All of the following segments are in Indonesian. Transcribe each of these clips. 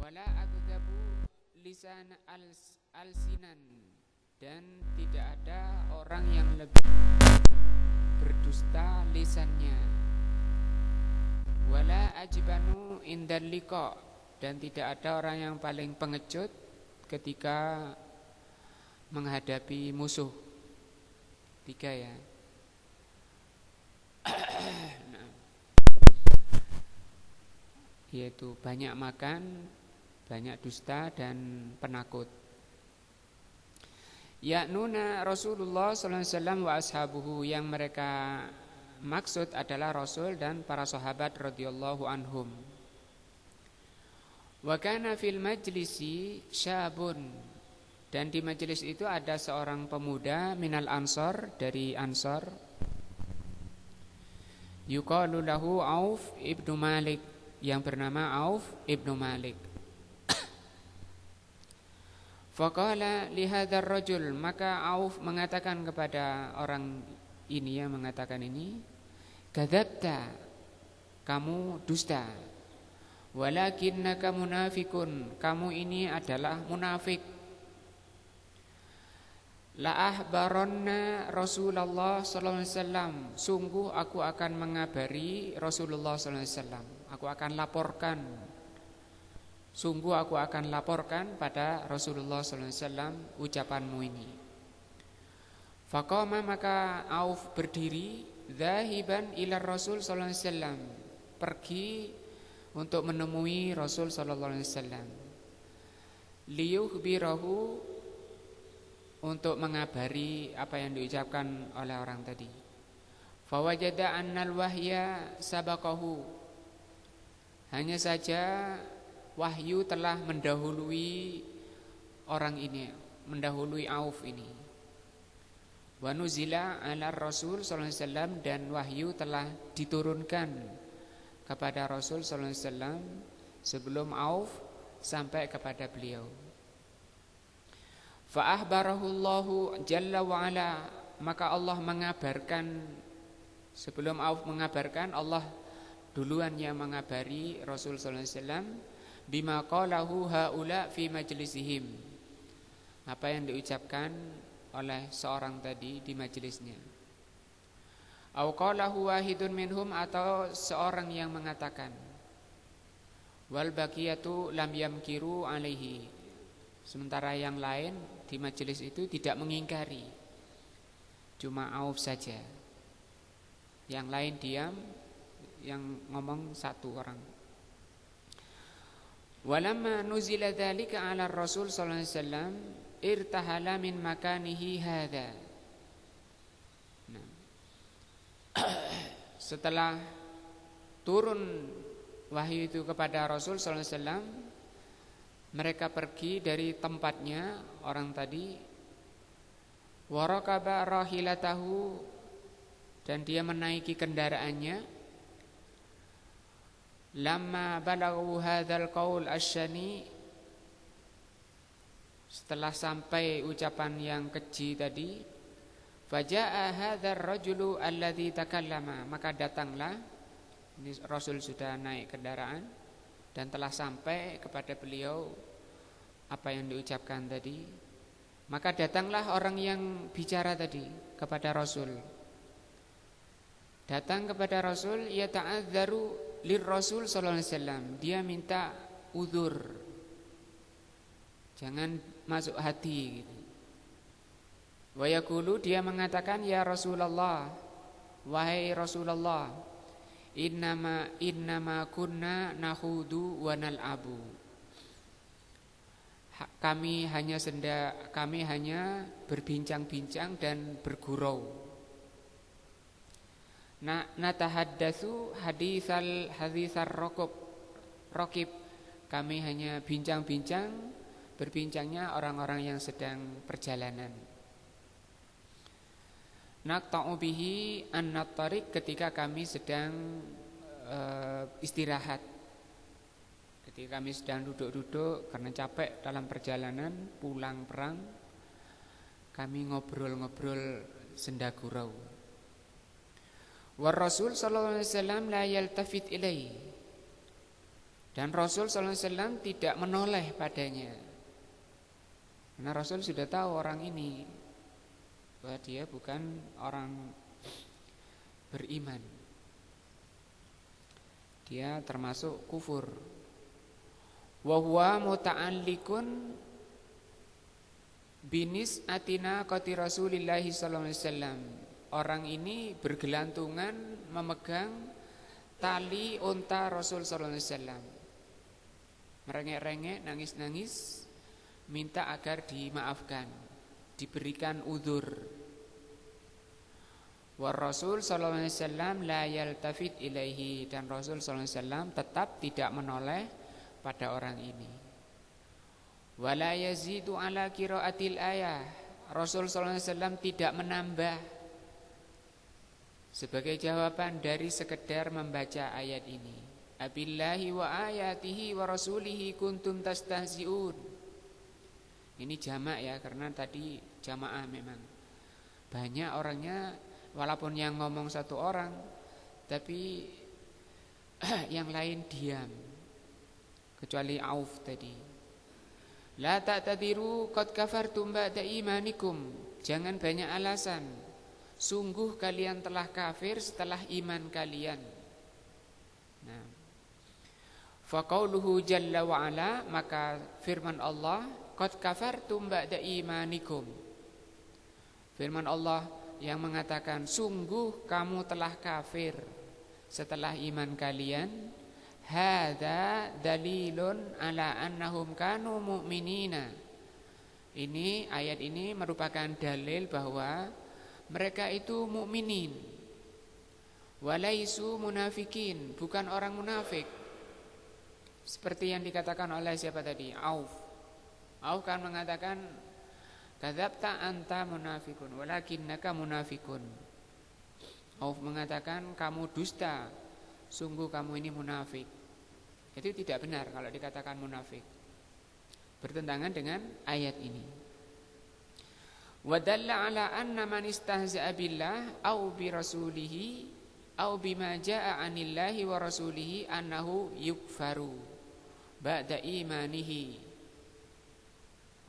wala akdzabu lisan alsinan, dan tidak ada orang yang lebih berdusta lisannya. Wala ajbanu indal liqa, dan tidak ada orang yang paling pengecut ketika menghadapi musuh. 3 ya. Nah, yaitu banyak makan, banyak dusta, dan penakut. Ya'nuna Rasulullah sallallahu alaihi wasallam wa ashabuhu, yang mereka maksud adalah Rasul dan para sahabat radhiyallahu anhum. Wa kana fil majlisi syabun, dan di majelis itu ada seorang pemuda minal ansor, dari Ansor, yuqalu lahu Auf ibnu Malik, yang bernama Auf ibnu Malik. Faqala li hadzal rajul, maka Auf mengatakan kepada orang ini, yang mengatakan ini, kadzabta, kamu dusta, walakinnaka munafikun, kamu ini adalah munafik. La ahbaronna Rasulullah sallallahu alaihi wasallam, sungguh aku akan mengabari Rasulullah sallallahu alaihi wasallam, aku akan laporkan, sungguh aku akan laporkan pada Rasulullah sallallahu alaihi wasallam ucapanmu ini. Faqama, maka Auf berdiri, zahiban ila Rasul sallallahu alaihi wasallam, pergi untuk menemui Rasul sallallahu alaihi wasallam, liyukhbirahu, untuk mengabari apa yang diucapkan oleh orang tadi. Fawajada annal wahya sabaqahu, hanya saja wahyu telah mendahului orang ini, mendahului Auf ini. Wa nuzila ala Rasul sallallahu alaihi wasallam, dan wahyu telah diturunkan kepada Rasul sallallahu alaihi wasallam sebelum Auf sampai kepada beliau. Fa ahbarahullahu jalla wa ala, maka Allah mengabarkan, sebelum Auf mengabarkan, Allah duluan yang mengabari Rasul sallallahu alaihi wasallam bima qalahu haula fi majlisihim, apa yang diucapkan oleh seorang tadi di majelisnya. Au qalahu wahidun minhum, atau seorang yang mengatakan, wal baqiyatu lam yamkiru alaihi, sementara yang lain di majelis itu tidak mengingkari, cuma Auf saja, yang lain diam, yang ngomong satu orang. Walamma nuzila dzalika 'ala Rasul sallallahu alaihi wasallam irtahala min makanihi hadza. Nah, setelah turun wahyu itu kepada Rasul sallallahu alaihi wasallam, mereka pergi dari tempatnya orang tadi. Warakaba rahilatahu, dan dia menaiki kendaraannya. Lamma balaghu hadzal qaul asyani, setelah sampai ucapan yang keji tadi, fajaa hadzal rajulu alladzi takallama, maka datanglah, ini Rasul sudah naik kendaraan dan telah sampai kepada beliau apa yang diucapkan tadi. Maka datanglah orang yang bicara tadi kepada Rasul. Datang kepada Rasul, yata'adzaru lirrasul sallallahu alaihi wasallam, dia minta uzur, jangan masuk hati gitu. Wa yaqulu, dia mengatakan, ya Rasulullah, wahai Rasulullah, innama kunna nahudu wa nal'abu, kami hanya berbincang-bincang dan bergurau. Natahaddatsu hadisar raqib, kami hanya bincang-bincang, berbincangnya orang-orang yang sedang perjalanan. Naqta'u bihi an-nattariq, ketika kami sedang istirahat, ketika kami sedang duduk-duduk karena capek dalam perjalanan pulang perang, kami ngobrol-ngobrol senda gurau. Wa Rasul sallallahu alaihi wasallam la yaltafit ilaihi, Dan Rasul sallallahu alaihi wasallam tidak menoleh padanya. Karena Rasul sudah tahu orang ini bahwa dia bukan orang beriman. Dia termasuk kufur. Wa huwa muta'alliqun binis atina qati Rasulillah sallallahu alaihi wasallam. Orang ini bergelantungan memegang tali unta Rasul sallallahu alaihi wasallam. Merengek-rengek, nangis-nangis, minta agar dimaafkan, diberikan udzur. Wa Rasul sallallahu alaihi wasallam la yaltafit ilaihi, dan Rasul sallallahu alaihi wasallam tetap tidak menoleh pada orang ini. Wa la yazidu ala qiraatil ayah, Rasul sallallahu alaihi wasallam tidak menambah sebagai jawaban dari sekedar membaca ayat ini. Abillahi wa ayatihi wa rasulihi kuntum tastahzi'un. Ini jamak ya, karena tadi jamaah memang. Banyak orangnya, walaupun yang ngomong satu orang, tapi yang lain diam. Kecuali Auf tadi. La ta'tadiru qad kafartum ba'da imanikum. Jangan banyak alasan. Sungguh kalian telah kafir setelah iman kalian. Nah, faqauluhu jalla wa ala, maka firman Allah, qad kafartum ba'da imanikum. Firman Allah yang mengatakan sungguh kamu telah kafir setelah iman kalian. Hadza dalilun ala annahum kanu mu'minina. Ini ayat ini merupakan dalil bahwa mereka itu mukminin. Walaisu munafikin, bukan orang munafik. Seperti yang dikatakan oleh siapa tadi? Auf kan mengatakan kadzabta anta munafikun walakinnaka munafikun. Auf mengatakan kamu dusta, sungguh kamu ini munafik. Itu tidak benar kalau dikatakan munafik. Bertentangan dengan ayat ini. Wa dalla ala anna man istahza'a billah au bi rasulihi au bima jaa'a 'anillahi wa rasulihi annahu yukfaru ba'da imanihi.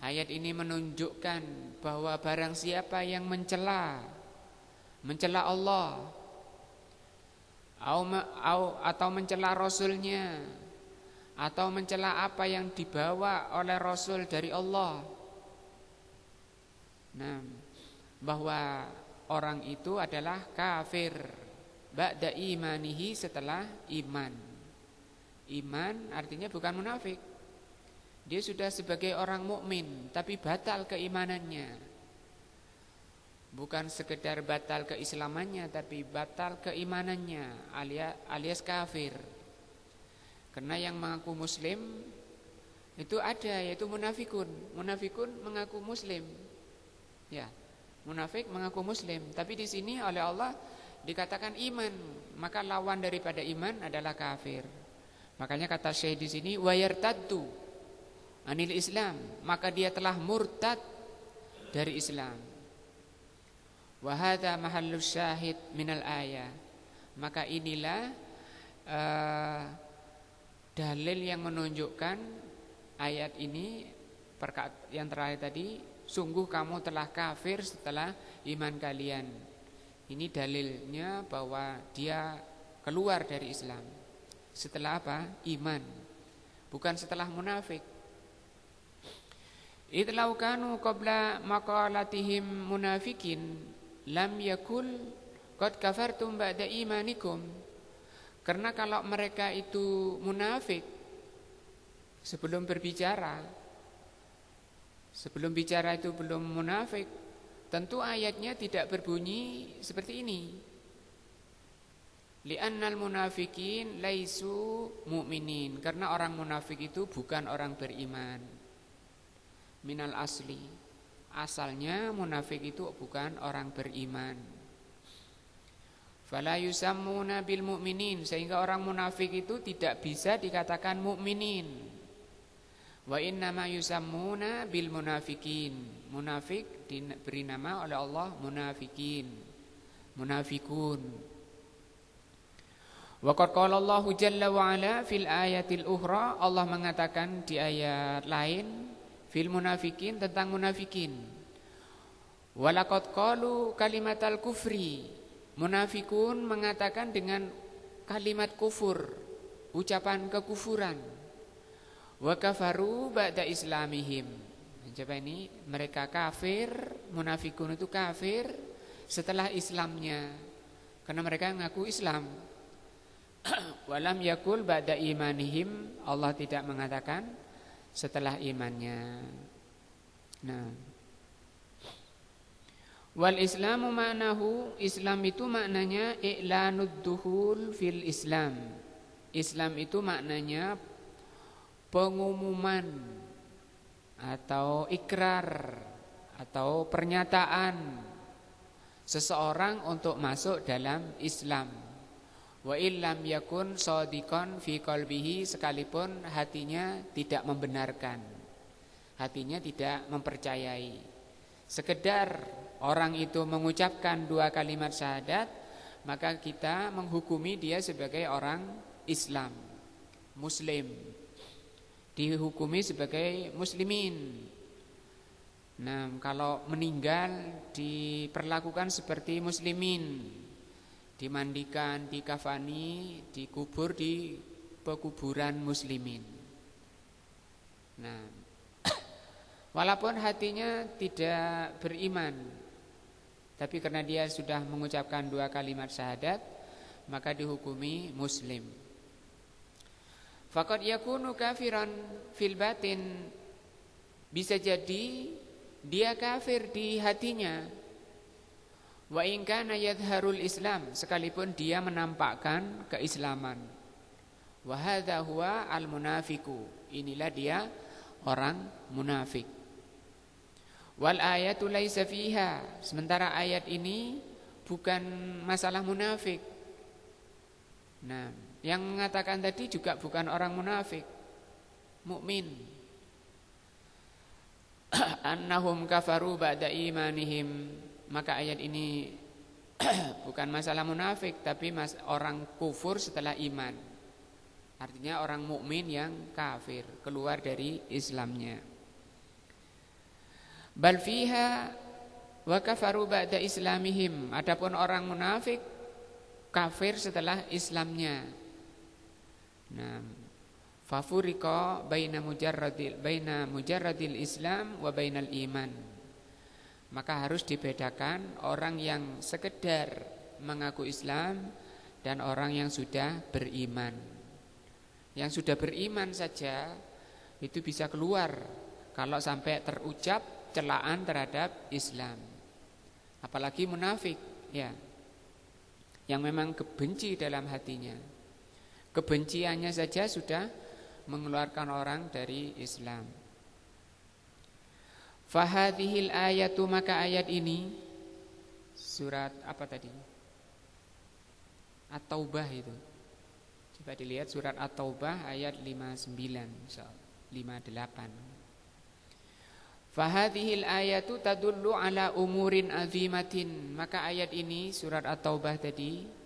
Ayat ini menunjukkan bahwa barang siapa yang mencela Allah atau mencela Rasulnya, atau mencela apa yang dibawa oleh Rasul dari Allah, nah, bahwa orang itu adalah kafir ba'da imanihi, setelah iman. Iman artinya bukan munafik. Dia sudah sebagai orang mukmin tapi batal keimanannya. Bukan sekedar batal keislamannya, tapi batal keimanannya, alias kafir. Karena yang mengaku muslim itu ada, yaitu munafikun. Munafikun mengaku muslim. Ya, munafik mengaku muslim, tapi di sini oleh Allah dikatakan iman, maka lawan daripada iman adalah kafir. Makanya kata Syekh di sini wayartaddu anil Islam, maka dia telah murtad dari Islam. Wa hadza mahallus syahid minal ayah. Maka inilah dalil yang menunjukkan ayat ini yang terakhir tadi, sungguh kamu telah kafir setelah iman kalian. Ini dalilnya bahwa dia keluar dari Islam. Setelah apa? Iman. Bukan setelah munafik. Idlau kanu qabla maqalatihim munafikin lam yakul qad kafartum ba'da imanikum. Karena kalau mereka itu munafik sebelum bicara itu belum munafik, tentu ayatnya tidak berbunyi seperti ini. Li'annal munafikin laisu mu'minin, karena orang munafik itu bukan orang beriman. Minal asli, asalnya munafik itu bukan orang beriman. Fala yusammuna bil mu'minin, sehingga orang munafik itu tidak bisa dikatakan mukminin. Wa innama yusammuna bil munafikin. Munafik diberi nama oleh Allah munafikin, munafikun. Wa qad qala Allahu jalla wa ala fil ayatil ukhra, Allah mengatakan di ayat lain fil munafikin, tentang munafikin. Wa laqad qalu kalimatal kufri, munafikun mengatakan dengan kalimat kufur, ucapan kekufuran. Wa kafaru ba'da islamihim. Coba ini, mereka kafir, munafikun itu kafir setelah Islamnya, karena mereka ngaku Islam. Walam yakul ba'da imanihim, Allah tidak mengatakan setelah imannya. Nah, wal islamu ma'nahu, Islam itu maknanya i'lanud duhul fil Islam. Islam itu maknanya pengumuman atau ikrar atau pernyataan seseorang untuk masuk dalam Islam. Wa illam yakun shadiqan fi qalbihi, sekalipun hatinya tidak membenarkan, hatinya tidak mempercayai. Sekedar orang itu mengucapkan 2 kalimat syahadat, maka kita menghukumi dia sebagai orang Islam, Muslim, dihukumi sebagai muslimin. Nah, kalau meninggal diperlakukan seperti muslimin, dimandikan, dikafani, dikubur di pekuburan muslimin. Nah, walaupun hatinya tidak beriman, tapi karena dia sudah mengucapkan 2 kalimat syahadat, maka dihukumi muslim. Faqad yakunu kafiran fil batin, bisa jadi dia kafir di hatinya. Wa in kana yadharul Islam, sekalipun dia menampakkan keislaman. Wa hadza huwa al munafiqu, inilah dia orang munafik. Wal ayatu laisa fiha, sementara ayat ini bukan masalah munafik. Nah, yang mengatakan tadi juga bukan orang munafik, mukmin. Annahum kafaru ba'da imanihim, maka ayat ini bukan masalah munafik, tapi orang kufur setelah iman. Artinya orang mukmin yang kafir, keluar dari Islamnya. Bal fiha wa kafaru ba'da islamihim, adapun orang munafik kafir setelah Islamnya. Nah, fafuriqa baina mujarradil Islam wa bainal iman, maka harus dibedakan orang yang sekedar mengaku Islam dan orang yang sudah beriman. Yang sudah beriman saja itu bisa keluar kalau sampai terucap celaan terhadap Islam. Apalagi munafik, ya, yang memang kebenci dalam hatinya. Kebenciannya saja sudah mengeluarkan orang dari Islam. Fahadhil ayatu, maka ayat ini surat apa tadi? At-Taubah itu. Coba dilihat surat At-Taubah ayat 59, 58. Fahadhil ayatu tadullu ala umurin azimatin, maka ayat ini surat At-Taubah tadi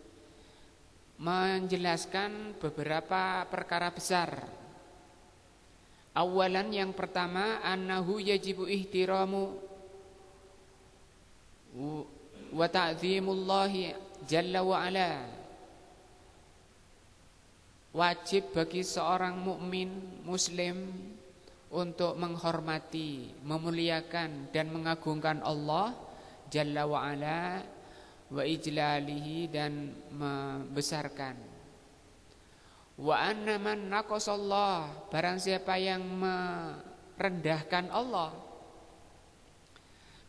menjelaskan beberapa perkara besar. Awalan, yang pertama, annahu yajibu ihtiramu wa ta'zimullahi jalla wa ala. Wajib bagi seorang mukmin muslim untuk menghormati, memuliakan dan mengagungkan Allah jalla wa ala, wa ijlalihi, dan membesarkan. Wa anna man naqasallah, barang siapa yang merendahkan Allah,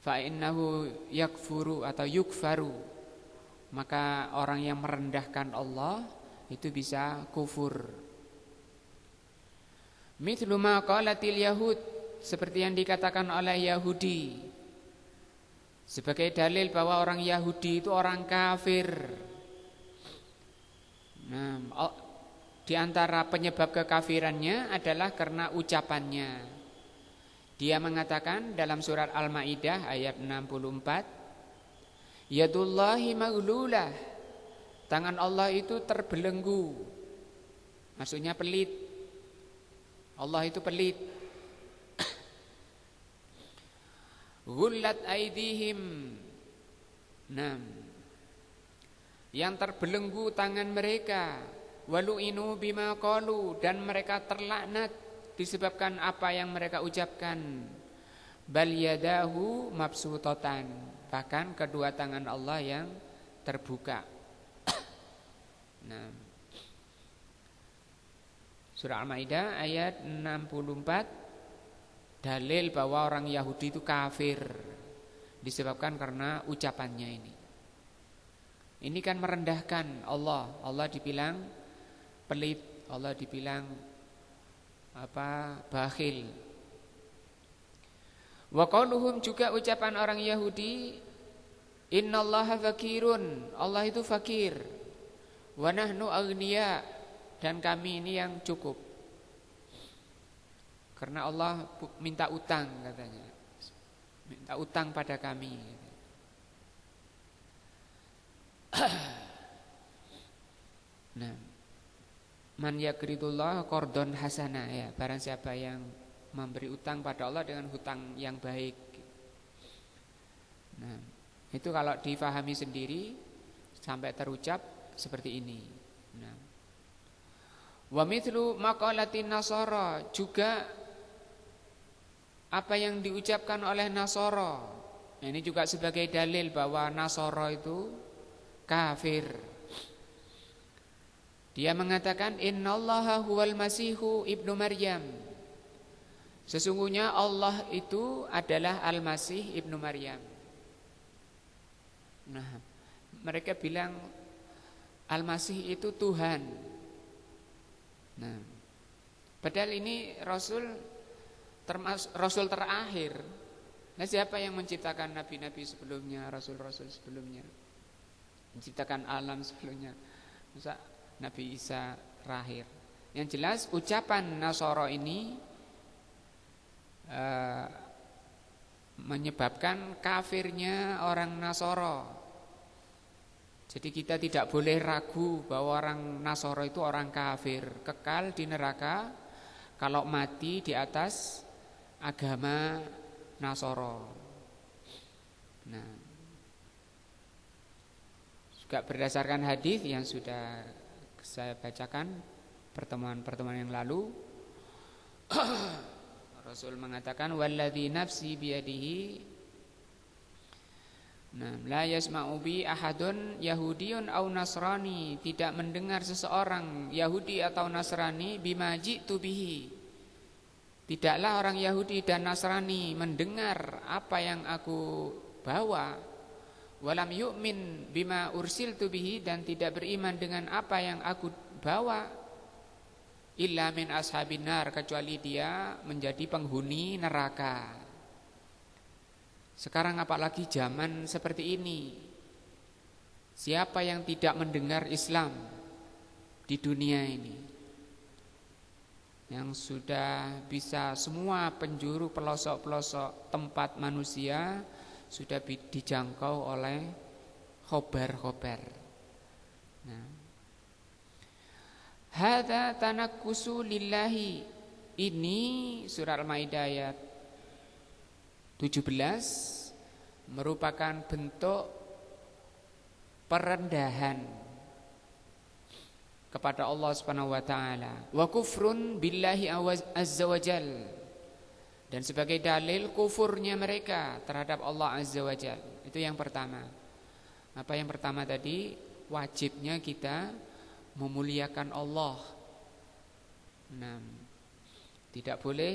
fa innahu yakfuru atau yukfaru, maka orang yang merendahkan Allah itu bisa kufur. Mithlu ma qalatil yahud, seperti yang dikatakan oleh Yahudi, sebagai dalil bahwa orang Yahudi itu orang kafir. Nah, di antara penyebab kekafirannya adalah karena ucapannya. Dia mengatakan dalam surat Al-Maidah ayat 64, yadullahi maghlulah Tangan Allah itu terbelenggu. Maksudnya pelit. Allah itu pelit. Ghullat aidihim. Nah, yang terbelenggu tangan mereka. Walu'inu bima qalu, dan mereka terlaknat disebabkan apa yang mereka ucapkan. Bal yadahu mabsutatan, bahkan kedua tangan Allah yang terbuka. Nah, Surah Al-Maidah ayat 64, dalil bahwa orang Yahudi itu kafir disebabkan karena ucapannya ini. Ini kan merendahkan Allah. Allah dibilang pelit, Allah dibilang bakhil. Wa qauluhum, juga ucapan orang Yahudi, innallaha fakirun, Allah itu fakir. Wa nahnu aghniya, dan kami ini yang cukup. Karena Allah minta utang katanya. Minta utang pada kami. Nah, man yakridullah qardon hasana, ya, barang siapa yang memberi utang pada Allah dengan hutang yang baik. Nah, itu kalau difahami sendiri sampai terucap seperti ini. Nah, wa mithlu maqalatin nasara, juga apa yang diucapkan oleh Nasara. Nah, ini juga sebagai dalil bahwa Nasara itu kafir. Dia mengatakan innallaha huwal masihu ibnu Maryam. Sesungguhnya Allah itu adalah Al-Masih ibnu Maryam. Nah, mereka bilang Al-Masih itu Tuhan. Nah, padahal ini Rasul terakhir. Nah, siapa yang menciptakan nabi-nabi sebelumnya, rasul-rasul sebelumnya, menciptakan alam sebelumnya? Masa Nabi Isa terakhir? Yang jelas ucapan Nasara ini menyebabkan kafirnya orang Nasara. Jadi kita tidak boleh ragu bahwa orang Nasara itu orang kafir, kekal di neraka kalau mati di atas agama Nasara. Nah, juga berdasarkan hadis yang sudah saya bacakan pertemuan-pertemuan yang lalu, Rasul mengatakan walladzi nafsi biyadihi, nah, la yasma'u bi ahadun yahudiun au nasrani, tidak mendengar seseorang Yahudi atau Nasrani bima ji'tu bihi, tidaklah orang Yahudi dan Nasrani mendengar apa yang aku bawa, walam yu'min bima ursiltu bihi, dan tidak beriman dengan apa yang aku bawa, illa min ashabin nar, kecuali dia menjadi penghuni neraka. Sekarang apalagi zaman seperti ini, siapa yang tidak mendengar Islam di dunia ini, yang sudah bisa semua penjuru pelosok-pelosok tempat manusia sudah dijangkau oleh khobar-khobar. Nah, hadza tanakkusu lillahi, ini surah Al-Maidah ayat 17 merupakan bentuk perendahan kepada Allah Subhanahu wa taala, wa kufrun billahi azza wajal, dan sebagai dalil kufurnya mereka terhadap Allah azza wajal. Itu yang pertama. Apa yang pertama tadi? Wajibnya kita memuliakan Allah. Nah, tidak boleh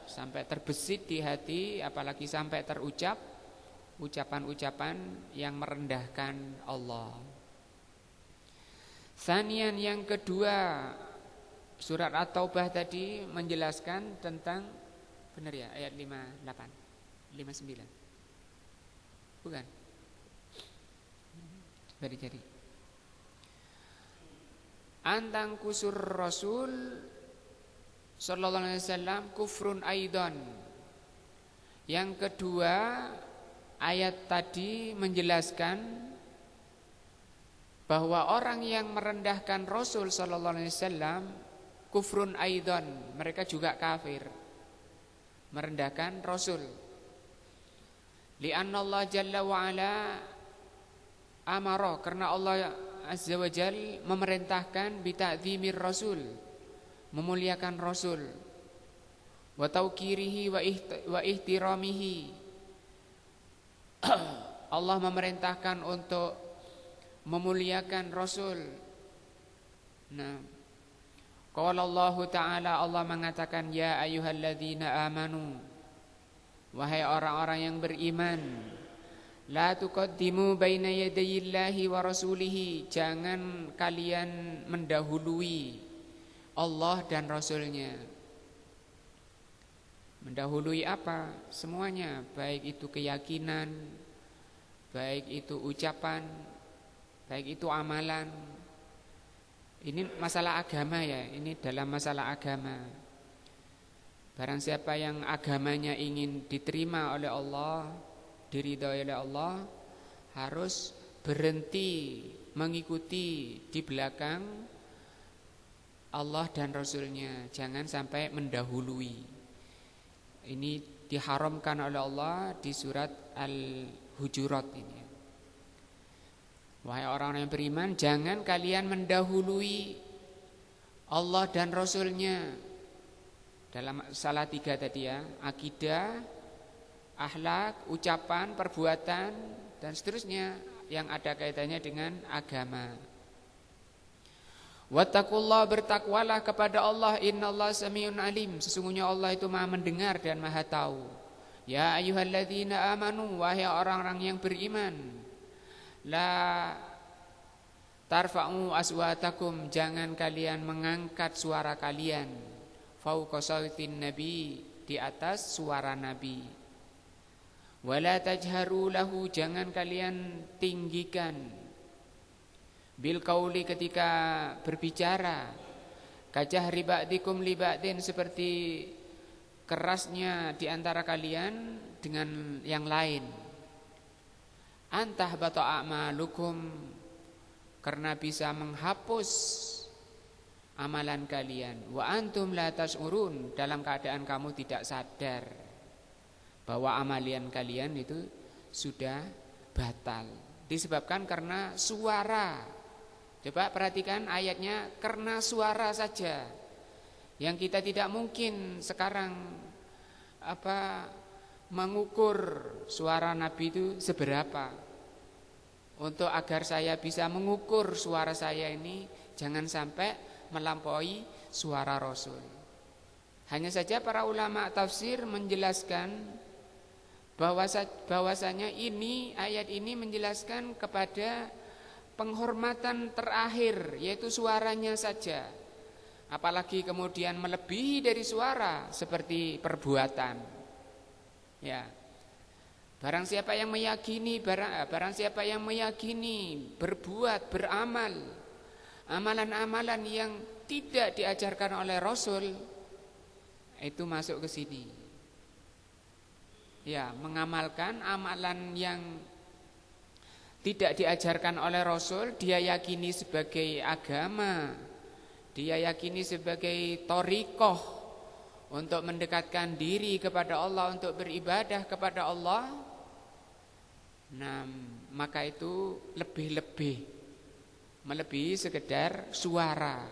sampai terbesit di hati, apalagi sampai terucap ucapan-ucapan yang merendahkan Allah. Sanian, yang kedua, surat At-Taubah tadi menjelaskan tentang, benar ya, ayat 58, 59. Bukan? Coba dicari. Antang kusur Rasul sallallahu alaihi wasallam kufrun aidan. Yang kedua, ayat tadi menjelaskan bahwa orang yang merendahkan Rasul sallallahu alaihi wasallam kufrun aidan, mereka juga kafir, merendahkan Rasul. Li'anna Allah jalla wa ala amara, karena Allah azza wa jal memerintahkan bita'zimir Rasul, memuliakan Rasul, wa tauqirihi wa ihtiramihi. Allah memerintahkan untuk memuliakan Rasul. Nah, qala Allah Ta'ala, Allah mengatakan, ya ayyuhalladzina amanu, wahai orang-orang yang beriman, la tuqaddimu baina yadayillahi wa rasulihi, jangan kalian mendahului Allah dan Rasulnya. Mendahului apa? Semuanya, baik itu keyakinan, baik itu ucapan, baik itu amalan. Ini masalah agama ya, ini dalam masalah agama. Barang siapa yang agamanya ingin diterima oleh Allah, diridhoi oleh Allah, harus berhenti mengikuti di belakang Allah dan Rasulnya. Jangan sampai mendahului. Ini diharamkan oleh Allah di surat Al-Hujurat ini. Wahai orang-orang yang beriman, jangan kalian mendahului Allah dan Rasulnya. Dalam salah 3 tadi ya, akidah, akhlak, ucapan, perbuatan, dan seterusnya yang ada kaitannya dengan agama. Wattaqullah, bertakwalah kepada Allah, innallaha samiun alim, sesungguhnya Allah itu Maha mendengar dan Maha tahu. Ya ayyuhalladzina amanu, wahai orang-orang yang beriman, la tarfa'u aswatakum, jangan kalian mengangkat suara kalian, fauqa sautin nabi, di atas suara nabi. Wala tajharu lahu, jangan kalian tinggikan, bil qauli, ketika berbicara, kajahri ba'dikum li ba'din, seperti kerasnya di antara kalian dengan yang lain. Antah bata a'malukum, karena bisa menghapus amalan kalian. Wa antum la tas'urun, dalam keadaan kamu tidak sadar bahwa amalan kalian itu sudah batal, disebabkan karena suara. Coba perhatikan ayatnya, karena suara saja. Yang kita tidak mungkin sekarang mengukur suara Nabi itu seberapa. Untuk agar saya bisa mengukur suara saya ini jangan sampai melampaui suara Rasul. Hanya saja para ulama tafsir menjelaskan bahwasanya ini ayat ini menjelaskan kepada penghormatan terakhir, yaitu suaranya saja. Apalagi kemudian melebihi dari suara seperti perbuatan. Ya. Barang siapa yang meyakini berbuat, beramal amalan-amalan yang tidak diajarkan oleh Rasul, itu masuk ke sini. Ya, mengamalkan amalan yang tidak diajarkan oleh Rasul, dia yakini sebagai agama, dia yakini sebagai thariqah untuk mendekatkan diri kepada Allah, untuk beribadah kepada Allah. Nah, maka itu melebihi sekedar suara.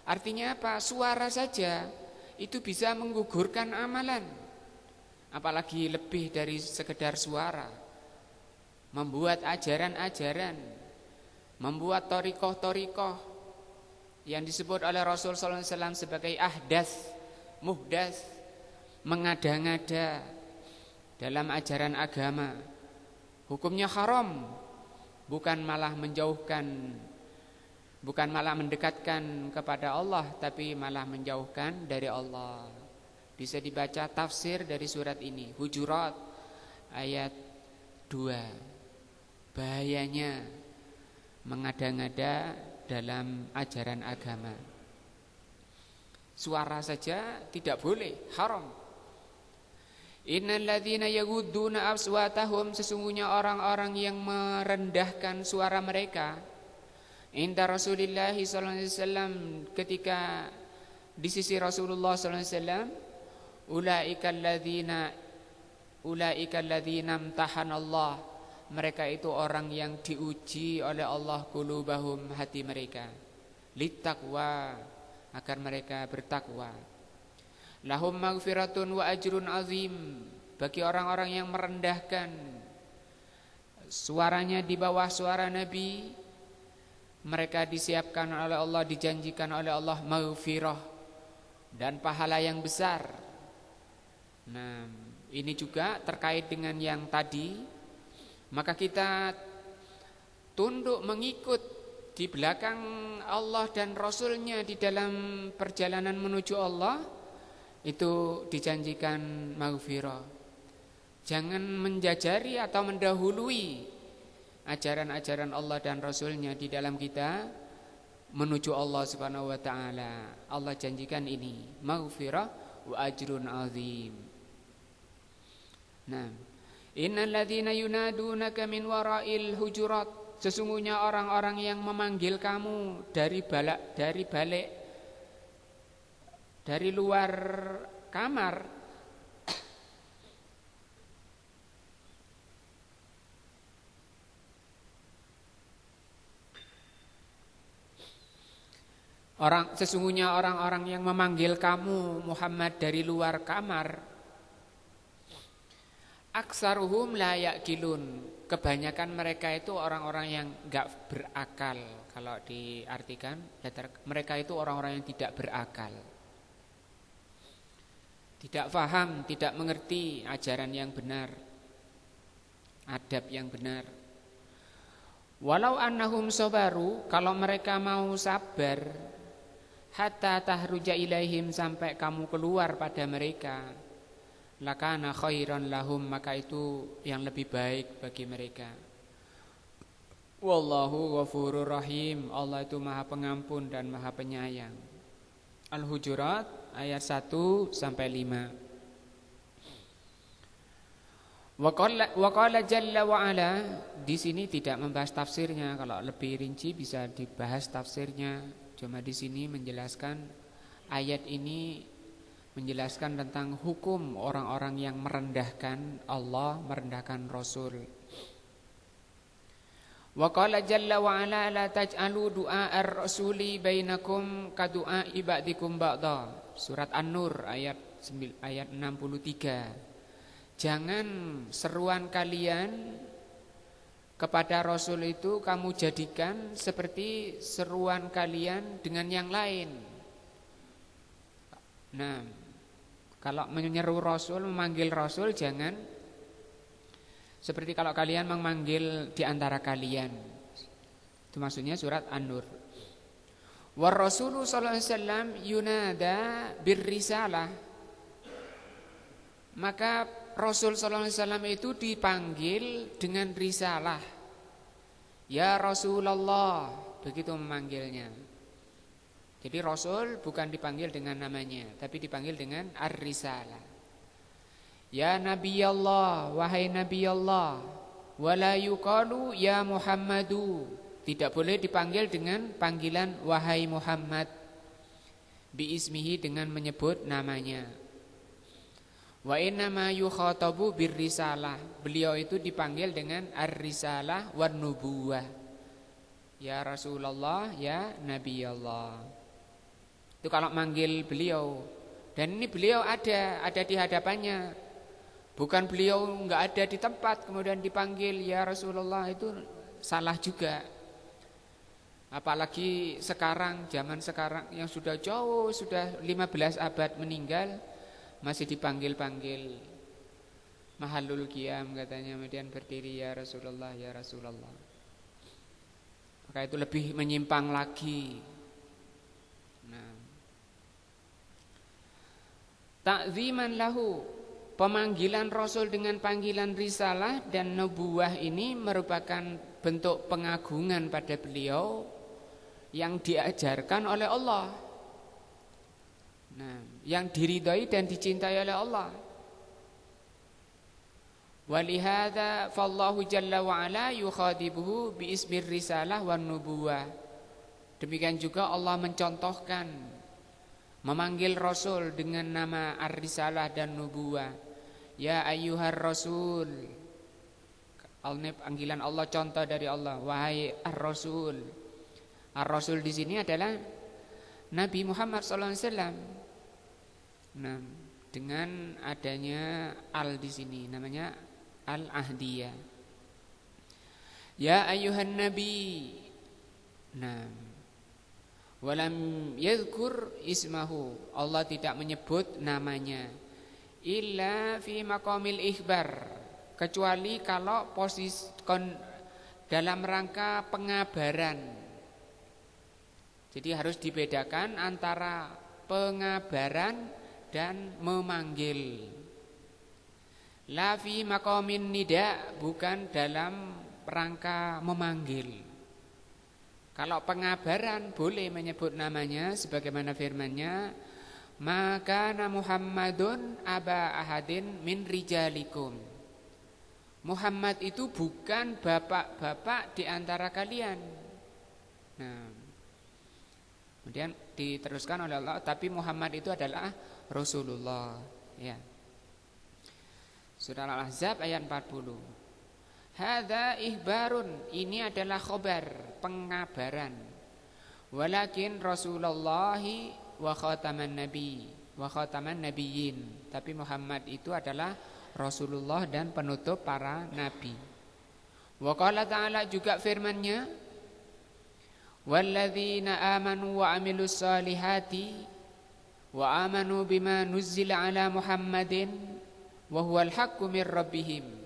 Artinya apa? Suara saja itu bisa menggugurkan amalan, apalagi lebih dari sekedar suara. Membuat ajaran-ajaran, membuat thariqah-thariqah yang disebut oleh Rasul sallallahu alaihi wasallam sebagai ahdas, muhdas, mengada-ngada dalam ajaran agama. Hukumnya haram, bukan malah mendekatkan kepada Allah, tapi malah menjauhkan dari Allah. Bisa dibaca tafsir dari surat ini, Hujurat ayat 2. Bahayanya mengada-ngada dalam ajaran agama. Suara saja tidak boleh, haram. Innal ladzina yaghudduna aswatahum, sesungguhnya orang-orang yang merendahkan suara mereka, inda Rasulillah sallallahu alaihi wasallam, ketika di sisi Rasulullah sallallahu alaihi wasallam, ulaika alladzina imtahanallah, mereka itu orang yang diuji oleh Allah qulubahum, hati mereka, littaqwa, agar mereka bertakwa. Lahum maghfiratun wa ajrun azim, bagi orang-orang yang merendahkan suaranya di bawah suara Nabi, mereka disiapkan oleh Allah, dijanjikan oleh Allah maghfirah dan pahala yang besar. Nah, ini juga terkait dengan yang tadi. Maka kita tunduk mengikut di belakang Allah dan Rasulnya di dalam perjalanan menuju Allah, itu dijanjikan maghfirah. Jangan menjajari atau mendahului ajaran-ajaran Allah dan Rasulnya di dalam kita menuju Allah subhanahu wa ta'ala. Allah janjikan ini maghfirah wa ajrun azim. Nah, innal ladzina yunadunaka min wara'il hujurat, sesungguhnya orang-orang yang memanggil kamu dari luar kamar, sesungguhnya orang-orang yang memanggil kamu Muhammad dari luar kamar, aksaruhum la yaqilun, kebanyakan mereka itu orang-orang yang enggak berakal. Kalau diartikan, mereka itu orang-orang yang tidak berakal, tidak paham, tidak mengerti ajaran yang benar, adab yang benar. Walau annahum sabaru, kalau mereka mau sabar, hatta tahruja ilaihim, sampai kamu keluar pada mereka, lakana khairan lahum, maka itu yang lebih baik bagi mereka. Wallahu ghafurur rahim, Allah itu Maha Pengampun dan Maha Penyayang. Al-Hujurat ayat 1 sampai 5. Wa qala jalla wa ala, di sini tidak membahas tafsirnya. Kalau lebih rinci bisa dibahas tafsirnya. Cuma di sini menjelaskan ayat ini, menjelaskan tentang hukum orang-orang yang merendahkan Allah, merendahkan Rasul. Wa qala jalla wa ala la taj'alu du'a ar-rasuli bainakum ka du'a ibadikum ba'da. Surat An-Nur ayat 63. Jangan seruan kalian kepada Rasul itu kamu jadikan seperti seruan kalian dengan yang lain. Nah, kalau menyeru Rasul, memanggil Rasul, jangan seperti kalau kalian memanggil di antara kalian. Itu maksudnya surat An-Nur. War Rasulu sallallahu alaihi wasallam yunada birrisalah. Maka Rasul sallallahu alaihi wasallam itu dipanggil dengan risalah. Ya Rasulullah, begitu memanggilnya. Jadi Rasul bukan dipanggil dengan namanya, tapi dipanggil dengan ar-risalah. Ya Nabi Allah, wahai Nabi Allah. Wala yuqalu ya Muhammadu, tidak boleh dipanggil dengan panggilan wahai Muhammad, bi ismihi, dengan menyebut namanya. Wa innama yukhatabu birrisalah, beliau itu dipanggil dengan ar-risalah wan nubuwah. Ya Rasulullah, ya Nabi Allah. Itu kalau manggil beliau. Dan ini beliau ada di hadapannya. Bukan beliau enggak ada di tempat kemudian dipanggil ya Rasulullah, itu salah juga. Apalagi sekarang, zaman sekarang yang sudah jauh, sudah 15 abad meninggal, masih dipanggil-panggil mahalul qiyam katanya, kemudian berdiri ya Rasulullah, ya Rasulullah. Maka itu lebih menyimpang lagi. Nah, ta'ziman lahu, pemanggilan Rasul dengan panggilan risalah dan nubuwah ini merupakan bentuk pengagungan pada beliau yang diajarkan oleh Allah. Nah, yang diridhai dan dicintai oleh Allah. Walihada fallahu jalla wa ala yukhadibuhu bi ismir risalah wan nubuwah. Demikian juga Allah mencontohkan memanggil Rasul dengan nama Ar-Risalah dan Nubuwah. Ya ayyuhar Rasul. Panggilan Allah, contoh dari Allah, wahai Ar-Rasul. Ar-Rasul di sini adalah Nabi Muhammad SAW. Nah, dengan adanya al di sini namanya al-ahdiyah. Ya ayyuhan nabi. Nah, walam yadhkur ismahu. Allah tidak menyebut namanya illa fi maqamil ikhbar, kecuali kalau posisi dalam rangka pengabaran. Jadi harus dibedakan antara pengabaran dan memanggil. La fi maqamin nida, bukan dalam rangka memanggil. Kalau pengabaran boleh menyebut namanya sebagaimana firman-Nya, maka Muhammadun aba ahadin min rijalikum. Muhammad itu bukan bapak-bapak di antara kalian. Nah, kemudian diteruskan oleh Allah, tapi Muhammad itu adalah Rasulullah, ya. Surah Al-Ahzab ayat 40. Hadza ihbarun, ini adalah khabar, pengabaran. Walakin Rasulullah wa khataman nabi wa khataman nabiyyin. Tapi Muhammad itu adalah Rasulullah dan penutup para nabi. Wa qala ta'ala, juga firman-Nya, walladzina amanu wa amilus solihati wa amanu bima nuzzila ala Muhammadin wa huwal haqqu mir rabbihim.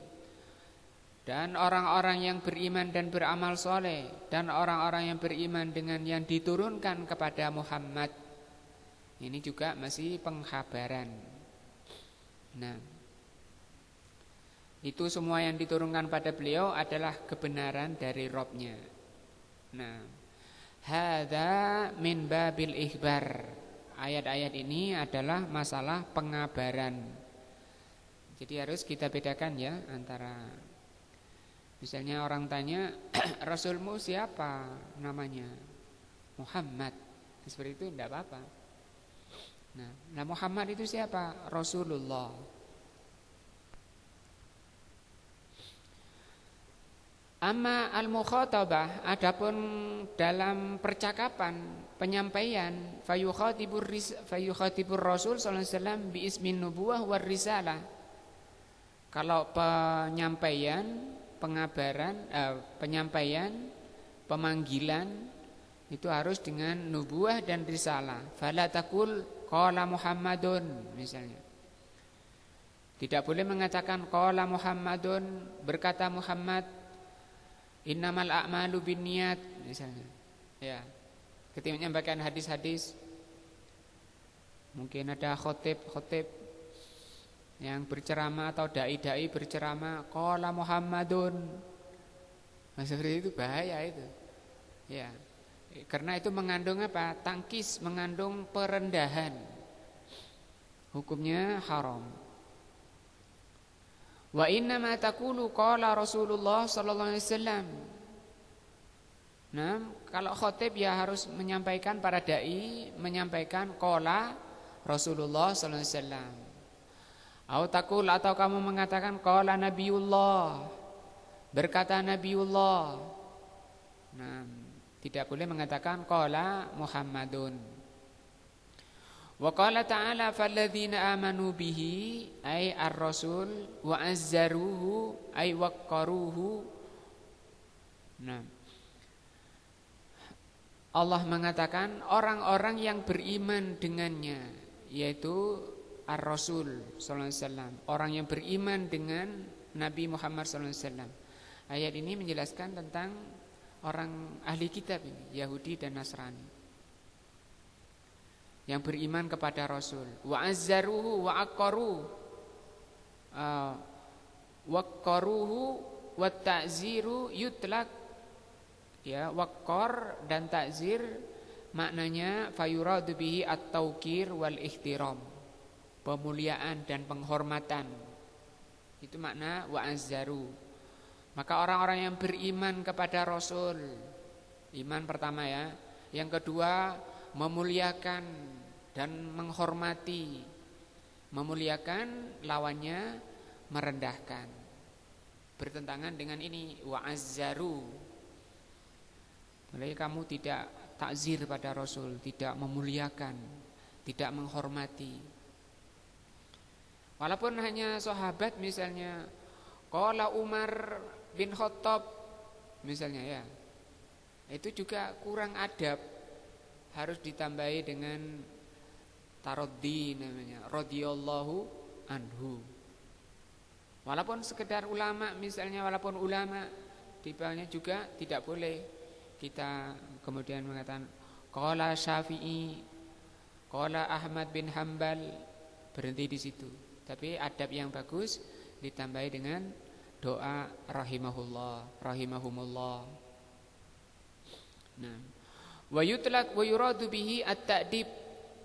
Dan orang-orang yang beriman dan beramal soleh, dan orang-orang yang beriman dengan yang diturunkan kepada Muhammad. Ini juga masih pengkhabaran. Nah, itu semua yang diturunkan pada beliau adalah kebenaran dari Rabb-Nya. Nah, hadza min babil ikhbar. Ayat-ayat ini adalah masalah pengabaran. Jadi harus kita bedakan ya antara, misalnya orang tanya, Rasulmu siapa namanya? Muhammad. Seperti itu tidak apa-apa. Nah, Muhammad itu siapa? Rasulullah. Amma al-mukhatabah, adapun dalam percakapan, penyampaian, fayukhatibur Rasul sallallahu alaihi wasallam bi ismin nubuwah war risalah. Kalau penyampaian, pengabaran, penyampaian, pemanggilan itu harus dengan nubuwah dan risalah. Fala taqul qala Muhammadun misalnya. Tidak boleh mengatakan qala Muhammadun, berkata Muhammad, innamal a'malu binniyat misalnya. Ya. Ketika menyampaikan hadis-hadis, mungkin ada khotib yang berceramah atau dai-dai berceramah, qala Muhammadun. Nah, seperti itu bahaya itu. Ya. Karena itu mengandung apa? Tangkis, mengandung perendahan. Hukumnya haram. Wa inna ma taqulu qala Rasulullah sallallahu alaihi wasallam. Nah, kalau khotib ya harus menyampaikan, para dai menyampaikan qala Rasulullah sallallahu alaihi wasallam. Atau kamu mengatakan qala Nabiullah, berkata Nabiullah. Nah, tidak boleh mengatakan qala Muhammadun. Wa qala ta'ala falladzina amanu bihi ay ar-rasul wa azzaruhu ay waqqaruhu. Nah, Allah mengatakan orang-orang yang beriman dengannya, yaitu ar-rasul sallallahu alaihi wasallam, orang yang beriman dengan Nabi Muhammad sallallahu alaihi wasallam. Ayat ini menjelaskan tentang orang ahli kitab ini, Yahudi dan Nasrani, yang beriman kepada Rasul. Wa azzaruhu wa aqaruhu wa ta'ziru yutlak. Ya, waqar dan ta'zir maknanya fayuradu bihi at-tauqir wal ihtiram, pemuliaan dan penghormatan. Itu makna wa azzaru. Maka orang-orang yang beriman kepada Rasul, iman pertama ya, Yang kedua, memuliakan dan menghormati. Memuliakan lawannya merendahkan. Bertentangan dengan ini, wa'azzaru. Mulai kamu tidak takzir pada Rasul, tidak memuliakan, tidak menghormati. Walaupun hanya sahabat misalnya, qala Umar bin Khattab misalnya ya, itu juga kurang adab. Harus ditambahi dengan taraddi namanya, radhiyallahu anhu. Walaupun sekedar ulama misalnya, walaupun ulama di bawahnya juga tidak boleh kita kemudian mengatakan qala Syafi'i, qala Ahmad bin Hambal, berhenti di situ. Tapi adab yang bagus ditambahi dengan doa rahimahullah, rahimahumullah. Nah, wa yutlaq wa yuradu bihi at-ta'dib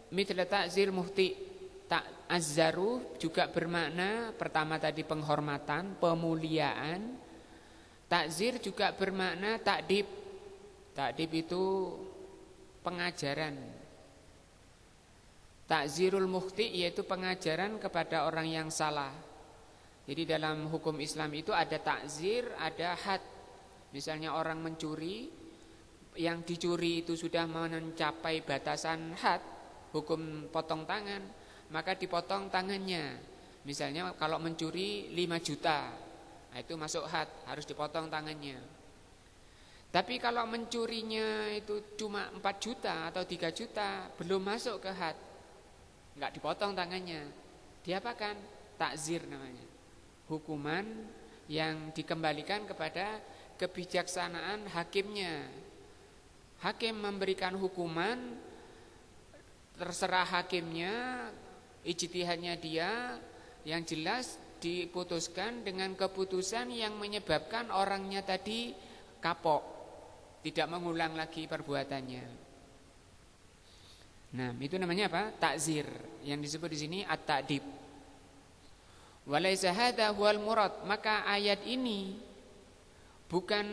mithla ta'zir muhti. Ta'azzaru juga bermakna pertama tadi penghormatan, pemuliaan. Ta'zir juga bermakna ta'dib. Ta'dib itu pengajaran. Ta'zirul muhti yaitu pengajaran kepada orang yang salah. Jadi dalam hukum Islam itu ada ta'zir, ada had. Misalnya orang mencuri, yang dicuri itu sudah mencapai batasan had, hukum potong tangan, maka dipotong tangannya. Misalnya kalau mencuri 5 juta, nah itu masuk had, harus dipotong tangannya. Tapi kalau mencurinya itu cuma 4 juta atau 3 juta, belum masuk ke had, enggak dipotong tangannya. Diapakan? Takzir namanya. Hukuman yang dikembalikan kepada kebijaksanaan hakimnya. Hakim memberikan hukuman, terserah hakimnya, ijtihadnya dia, yang jelas diputuskan dengan keputusan yang menyebabkan orangnya tadi kapok, tidak mengulang lagi perbuatannya. Nah, itu namanya apa? Takzir. Yang disebut di sini at-ta'dib. Walaysa hadza huwal murad, maka ayat ini bukan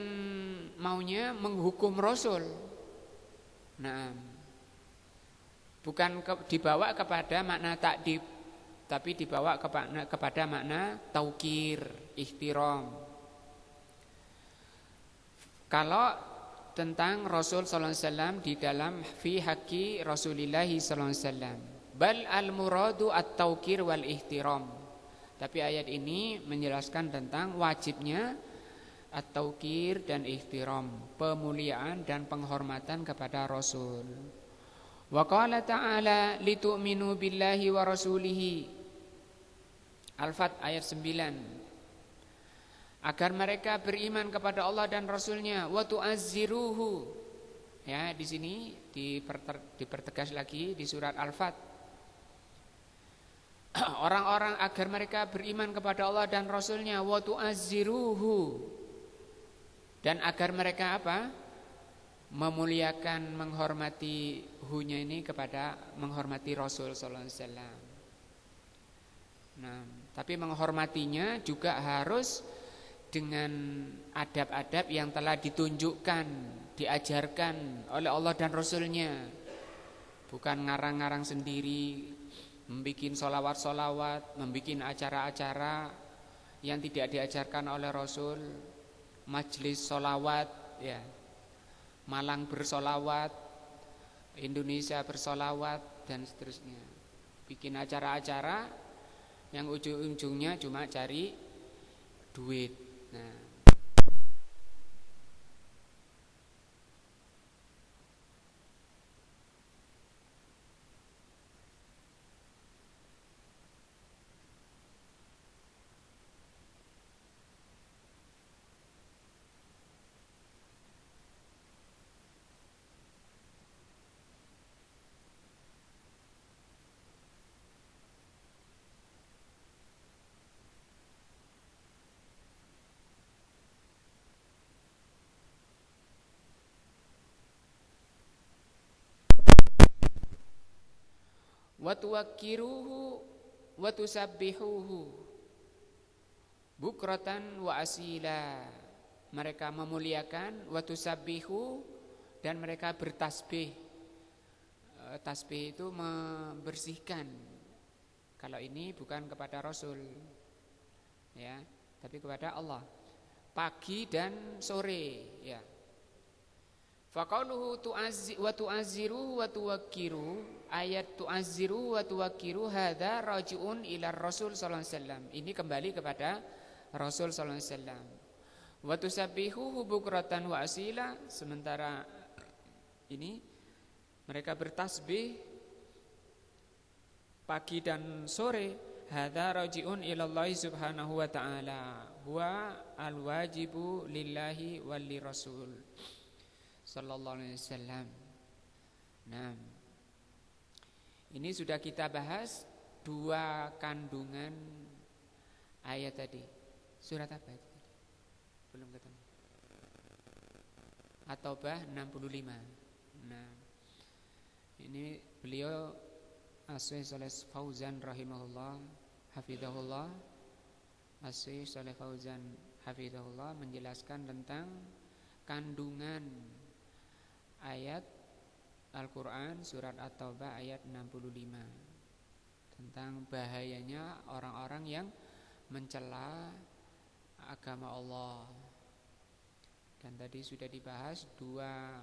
maunya menghukum Rasul. Nah, bukan dibawa kepada makna ta'dib, tapi dibawa kepada makna taukir, ihtiram. Kalau tentang Rasul sallallahu alaihi wasallam di dalam fi haqqi Rasulillah sallallahu alaihi wasallam, bal al muradu at-taukir wal ihtiram. Tapi ayat ini menjelaskan tentang wajibnya at-taukir dan ihtiram, pemuliaan dan penghormatan kepada Rasul. Wa qala ta'ala litu'minu billahi wa rasulihi. Al-Fat ayat 9. Agar mereka beriman kepada Allah dan Rasulnya, wa tu'azziruhu. Ya, di sini dipertegas lagi di surat Al-Fat. Orang-orang agar mereka beriman kepada Allah dan Rasulnya, wa tu'azziruhu, dan agar mereka apa? Memuliakan, menghormati hunya ini kepada menghormati Rasul sallallahu alaihi wasallam. Nah, tapi menghormatinya juga harus dengan adab-adab yang telah ditunjukkan, diajarkan oleh Allah dan Rasulnya. Bukan ngarang-ngarang sendiri, membikin solawat-solawat, membikin acara-acara yang tidak diajarkan oleh Rasul, majlis solawat, ya, Malang bersolawat, Indonesia bersolawat, dan seterusnya. Bikin acara-acara yang ujung-ujungnya cuma cari duit. Nah, wa tuwakkiruhu wa tusabbihuhu bukratan wa asila. Mereka memuliakan, wa tusabbihu, dan mereka bertasbih. Tasbih itu membersihkan. Kalau ini bukan kepada Rasul, ya, tapi kepada Allah. Pagi dan sore, ya. Faqauluhu tu'azziru wa tuwakkiru, ayat tu'azziru wa tuwakkiru hadza raji'un ila Rasul sallallahu alaihi wasallam. Ini kembali kepada Rasul sallallahu alaihi wasallam. Wa tusabbihuhu bukratan wa asila, sementara ini mereka bertasbih pagi dan sore. Hadza raji'un ila Allah subhanahu wa ta'ala, huwa al-wajibu lillahi wal lirasul sallallahu alaihi wasallam. Nah, ini sudah kita bahas dua kandungan ayat tadi. Surat apa itu? Belum ketemu. At-Taubah 65. Nah, ini beliau Asy-Syaikh Shalih Fauzan rahimahullah hafizahullah, Asy-Syaikh Shalih Fauzan hafizahullah menjelaskan tentang kandungan ayat Al-Quran surat At-Taubah ayat 65, tentang bahayanya orang-orang yang mencela agama Allah. Dan tadi sudah dibahas dua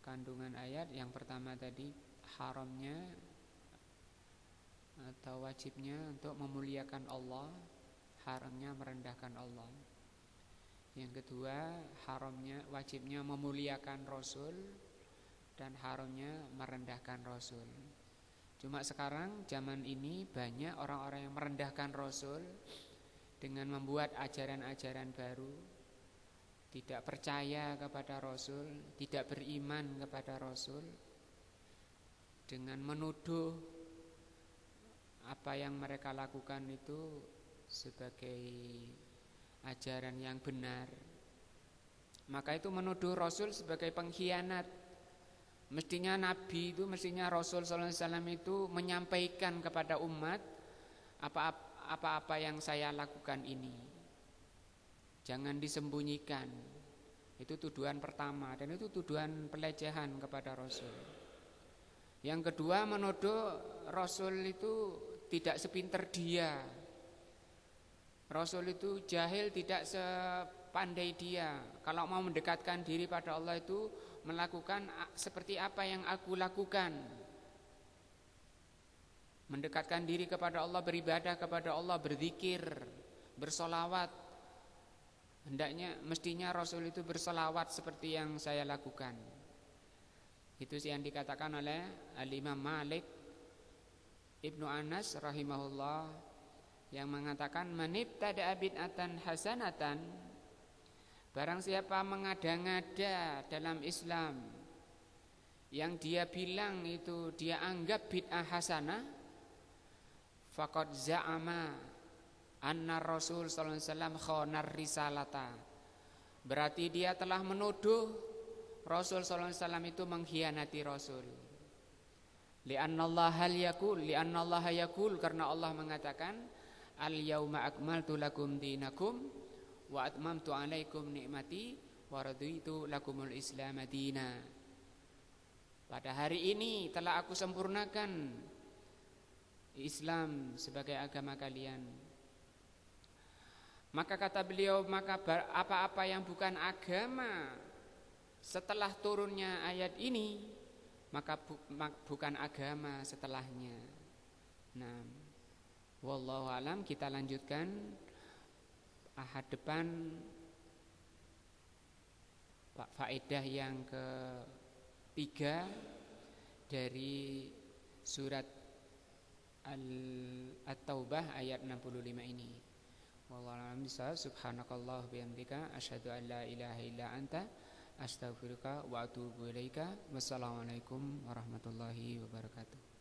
kandungan ayat. Yang pertama tadi haramnya atau wajibnya untuk memuliakan Allah, haramnya merendahkan Allah. Yang kedua, haramnya, wajibnya memuliakan Rasul, dan haramnya merendahkan Rasul. Cuma sekarang zaman ini banyak orang-orang yang merendahkan Rasul dengan membuat ajaran-ajaran baru, tidak percaya kepada Rasul, tidak beriman kepada Rasul, dengan menuduh apa yang mereka lakukan itu sebagai ajaran yang benar. Maka itu menuduh Rasul sebagai pengkhianat. Mestinya Nabi itu, mestinya Rasul sallallahu alaihi wasallam itu menyampaikan kepada umat apa-apa yang saya lakukan ini. Jangan disembunyikan. Itu tuduhan pertama, dan itu tuduhan pelecehan kepada Rasul. Yang kedua, menuduh Rasul itu tidak sepinter dia. Rasul itu jahil, tidak sepandai dia. Kalau mau mendekatkan diri pada Allah itu melakukan seperti apa yang aku lakukan. Mendekatkan diri kepada Allah, beribadah kepada Allah, berzikir, bersolawat. Mestinya Rasul itu bersolawat seperti yang saya lakukan. Itu yang dikatakan oleh Al-Imam Malik Ibnu Anas rahimahullah, yang mengatakan manibtada'a bid'atan hasanatan, barang siapa mengada-ngada dalam Islam yang dia bilang itu dia anggap bid'ah hasanah, faqad za'ama anna Rasul sallallahu alaihi wasallam khonar risalata, berarti dia telah menuduh Rasul sallallahu alaihi wasallam itu mengkhianati Rasul. Li'annallaha yaqul, karena Allah mengatakan al-yauma akmaltu lakum dinakum wa atmamtu alaikum ni'mati wa raditu lakumul islam madina. Pada hari ini telah aku sempurnakan Islam sebagai agama kalian. Maka kata beliau, maka apa-apa yang bukan agama setelah turunnya ayat ini, maka bukan agama setelahnya. Nah, wallahu alam. Kita lanjutkan ahad depan faedah yang ketiga dari surat At-Taubah ayat 65 ini. Wallahu alam bisawab. Subhanakallah bihamdika asyhadu an la ilaha illa anta astaghfiruka wa atubu ilaika. Wassalamualaikum warahmatullahi wabarakatuh.